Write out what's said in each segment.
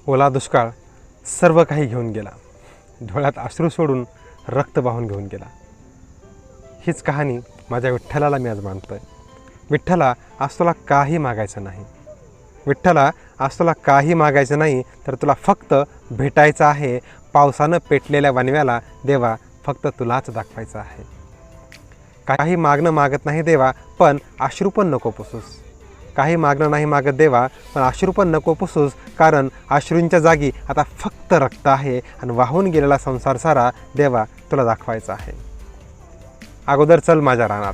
ओला दुष्काळ सर्व काही घेऊन गेला, डोळ्यात अश्रू सोडून रक्त वाहून घेऊन गेला। हीच कहाणी माझ्या विठ्ठलाला मी आज मानतोय। विठ्ठला, आज तुला काही मागायचं नाही। विठ्ठला, आज तुला काही मागायचं नाही, तर तुला फक्त भेटायचं आहे। पावसानं पेटलेल्या वनव्याला देवा फक्त तुलाच दाखवायचं आहे। काही मागणं मागत नाही देवा, पण अश्रू पण नको पुसूस। काही मागणं नाही मागत देवा, पण अश्रू पण नको पुसूस, कारण अश्रूंच्या जागी आता फक्त रक्त आहे आणि वाहून गेलेला संसार सारा देवा तुला दाखवायचा आहे। अगोदर चल माझ्या रानात,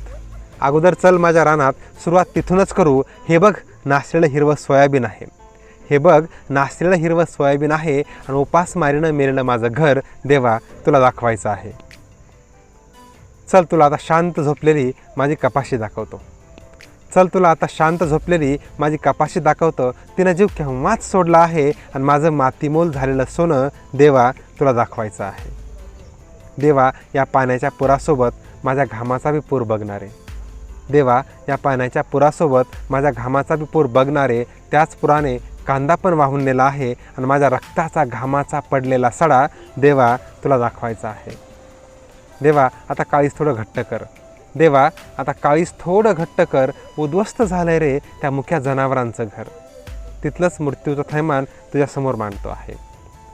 अगोदर चल माझ्या रानात, सुरुवात तिथूनच करू। हे बघ नाचलेलं हिरवं सोयाबीन आहे, हे बघ नाचलेलं हिरवं सोयाबीन आहे, आणि उपासमारीनं मेलेलं माझं घर देवा तुला दाखवायचं आहे। चल तुला आता शांत झोपलेली माझी कपाशी दाखवतो, चल तुला आता शांत झोपलेली माझी कपाशी दाखवतो। तिनं जीव केव्हाच सोडला आहे, आणि माझं मातीमोल झालेलं सोनं देवा तुला दाखवायचं आहे। देवा, या पाण्याच्या पुरासोबत माझ्या घामाचा बी पूर बघणारे, देवा या पाण्याच्या पुरासोबत माझ्या घामाचा बी पूर बघणारे, त्याच पुराने कांदा पण वाहून नेला आहे, आणि माझ्या रक्ताचा घामाचा पडलेला सडा देवा तुला दाखवायचा आहे। देवा, आता काळीस थोडं घट्ट कर, देवा आता काळीस थोडं घट्ट कर। उद्ध्वस्त झालंय रे त्या मुख्या जनावरांचं घर, तिथलंच मृत्यूचं थैमान तुझ्यासमोर मांडतो आहे,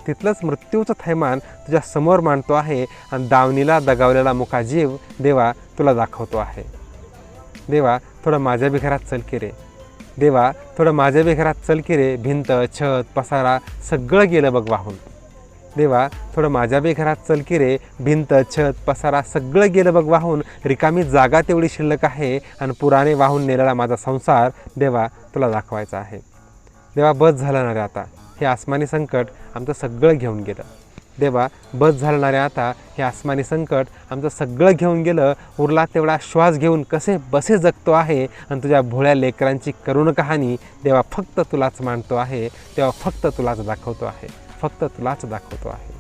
तिथलंच मृत्यूचं थैमान तुझ्या समोर मांडतो आहे, आणि दावणीला दगावलेला मुका जीव देवा तुला दाखवतो आहे। देवा, थोडं माझ्या बी घरात चल की रे, देवा थोडं माझ्या बी घरात चल की रे। भिंत, छत, पसारा सगळं गेलं बघ वाहून, देवा थोडं माझ्या बी घरात चल की रे। भिंत, छत, पसारा सगळं गेलं बघ वाहून, रिकामी जागा तेवढी शिल्लक आहे, आणि पुराने वाहून नेलेला माझा संसार देवा तुला दाखवायचा आहे। देवा, बस झालं ना रे आता, हे आसमानी संकट आमचं सगळं घेऊन गेलं। देवा, बस झालं ना रे आता, हे आसमानी संकट आमचं सगळं घेऊन गेलं। उरला तेवढा श्वास घेऊन कसे बसे जगतो आहे, आणि तुझ्या भोळ्या लेकरांची करुण कहाणी देवा फक्त तुलाच मांडतो आहे, तेव्हा फक्त तुलाच दाखवतो आहे, फक्त तुलाच दाखवतो आहे।